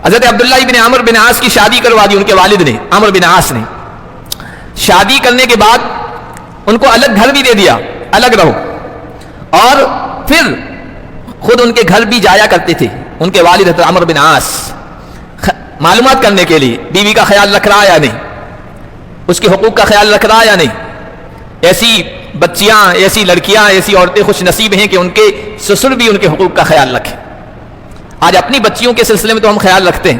حضرت عبداللہ بن عمرو بن عاص کی شادی کروا دی ان کے والد نے، عمرو بن عاص نے. شادی کرنے کے بعد ان کو الگ گھر بھی دے دیا، الگ رہو. اور پھر خود ان کے گھر بھی جایا کرتے تھے ان کے والد حضرت عمرو بن عاص، معلومات کرنے کے لیے بیوی کا خیال رکھ رہا یا نہیں، اس کے حقوق کا خیال رکھ رہا یا نہیں. ایسی بچیاں، ایسی لڑکیاں، ایسی عورتیں خوش نصیب ہیں کہ ان کے سسر بھی ان کے حقوق کا خیال رکھیں. آج اپنی بچیوں کے سلسلے میں تو ہم خیال رکھتے ہیں،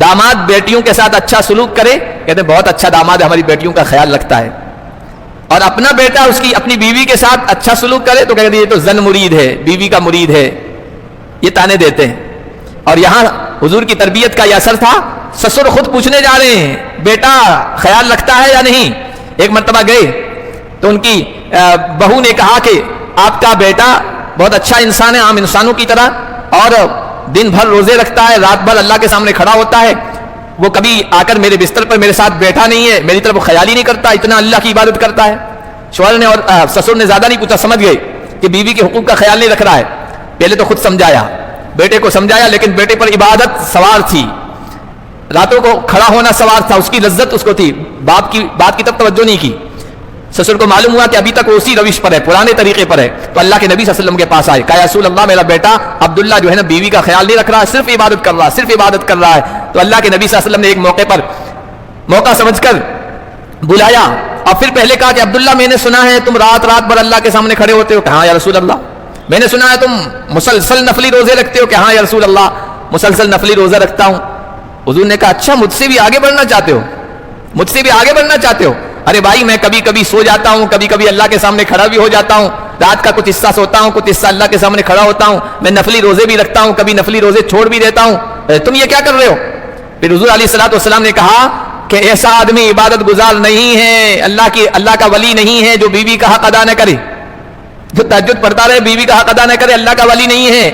داماد بیٹیوں کے ساتھ اچھا سلوک کرے، کہتے ہیں بہت اچھا داماد ہے، ہماری بیٹیوں کا خیال رکھتا ہے. اور اپنا بیٹا اس کی اپنی بیوی کے ساتھ اچھا سلوک کرے تو کہتے ہیں یہ تو زن مرید ہے، بیوی کا مرید ہے. یہ تانے دیتے ہیں. اور یہاں حضور کی تربیت کا یہ اثر تھا. سسر خود پوچھنے جا رہے ہیں بیٹا خیال رکھتا ہے یا نہیں. ایک مرتبہ گئے تو ان کی بہو نے کہا کہ آپ کا بیٹا بہت اچھا انسان ہے، عام انسانوں کی طرح، اور دن بھر روزے رکھتا ہے، رات بھر اللہ کے سامنے کھڑا ہوتا ہے، وہ کبھی آ کر میرے بستر پر میرے ساتھ بیٹھا نہیں ہے، میری طرف وہ خیال ہی نہیں کرتا، اتنا اللہ کی عبادت کرتا ہے. شوہر نے اور سسر نے زیادہ نہیں پوچھا، سمجھ گئے کہ بیوی کے حقوق کا خیال نہیں رکھ رہا ہے. پہلے تو خود سمجھایا، بیٹے کو سمجھایا، لیکن بیٹے پر عبادت سوار تھی، راتوں کو کھڑا ہونا سوار تھا، اس کی لذت اس کو تھی، باپ کی بات کی طرف توجہ نہیں کی. سسر کو معلوم ہوا کہ ابھی تک وہ اسی روش پر ہے، پرانے طریقے پر ہے. تو اللہ کے نبی صلی اللہ علیہ وسلم کے پاس آئے، کہا یا رسول اللہ میرا بیٹا عبداللہ جو ہے نا بیوی کا خیال نہیں رکھ رہا ہے، صرف عبادت کر رہا ہے، صرف عبادت کر رہا ہے. تو اللہ کے نبی صلی اللہ علیہ وسلم نے ایک موقع پر موقع سمجھ کر بلایا اور پھر پہلے کہا کہ عبداللہ میں نے سنا ہے تم رات رات بھر اللہ کے سامنے کھڑے ہوتے ہو. کہا یا رسول اللہ. میں نے سنا ہے تم مسلسل نفلی روزے رکھتے ہو. کہ ہاں یا رسول اللہ مسلسل نفلی روزہ رکھتا ہوں. حضور نے کہا اچھا مجھ سے بھی آگے بڑھنا چاہتے ہو، مجھ سے بھی آگے بڑھنا چاہتے ہو. ارے بھائی میں کبھی کبھی سو جاتا ہوں، کبھی کبھی اللہ کے سامنے کھڑا بھی ہو جاتا ہوں، رات کا کچھ حصہ سوتا ہوں، کچھ حصہ اللہ کے سامنے کھڑا ہوتا ہوں، میں نفلی روزے بھی رکھتا ہوں، کبھی نفلی روزے چھوڑ بھی دیتا ہوں. تم یہ کیا کر رہے ہو؟ پھر حضور علیہ الصلوۃ والسلام نے کہا کہ ایسا آدمی عبادت گزار نہیں ہے، اللہ کا ولی نہیں ہے جو بیوی کا حق ادا نہ کرے، جو تہجد پڑھتا رہے بیوی کا حق ادا نہ کرے، اللہ کا ولی نہیں ہے.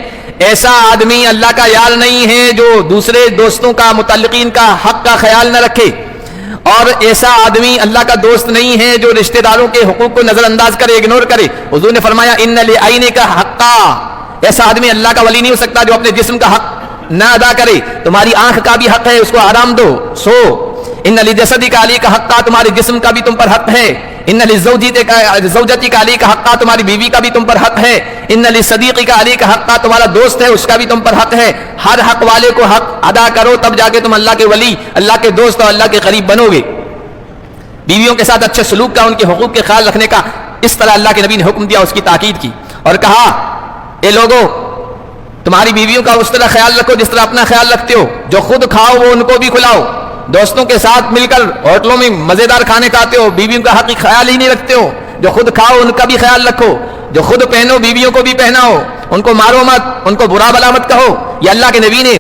ایسا آدمی اللہ کا یار نہیں ہے جو دوسرے دوستوں کا، متعلقین کا حق کا خیال نہ رکھے. اور ایسا آدمی اللہ کا دوست نہیں ہے جو رشتہ داروں کے حقوق کو نظر انداز کرے، اگنور کرے. حضور نے فرمایا ان لعینک حقا، ایسا آدمی اللہ کا ولی نہیں ہو سکتا جو اپنے جسم کا حق نہ ادا کرے. تمہاری آنکھ کا بھی حق ہے، اس کو آرام دو، سو. ان لجسدک علیک حقا، تمہارے جسم کا بھی تم پر حق ہے. ان لزوجتک علیک حقا، تمہاری بیوی کا بھی تم پر حق ہے. ان لصدیقک علیک حقا، تمہارا دوست ہے اس کا بھی تم پر حق ہے. ہر حق والے کو حق ادا کرو، تب جا کے تم اللہ کے ولی، اللہ کے دوست اور اللہ کے قریب بنو گے. بیویوں کے ساتھ اچھے سلوک کا، ان کے حقوق کے خیال رکھنے کا اس طرح اللہ کے نبی نے حکم دیا، اس کی تاکید کی اور کہا اے لوگو تمہاری بیویوں کا اس طرح خیال رکھو جس طرح اپنا خیال رکھتے ہو. جو خود کھاؤ وہ ان کو بھی کھلاؤ. دوستوں کے ساتھ مل کر ہوٹلوں میں مزیدار کھانے کھاتے ہو، بیویوں کا حق خیال ہی نہیں رکھتے ہو. جو خود کھاؤ ان کا بھی خیال رکھو. جو خود پہنو بیویوں کو بھی پہناؤ. ان کو مارو مت، ان کو برا بلا مت کہو. یہ اللہ کے نبی نے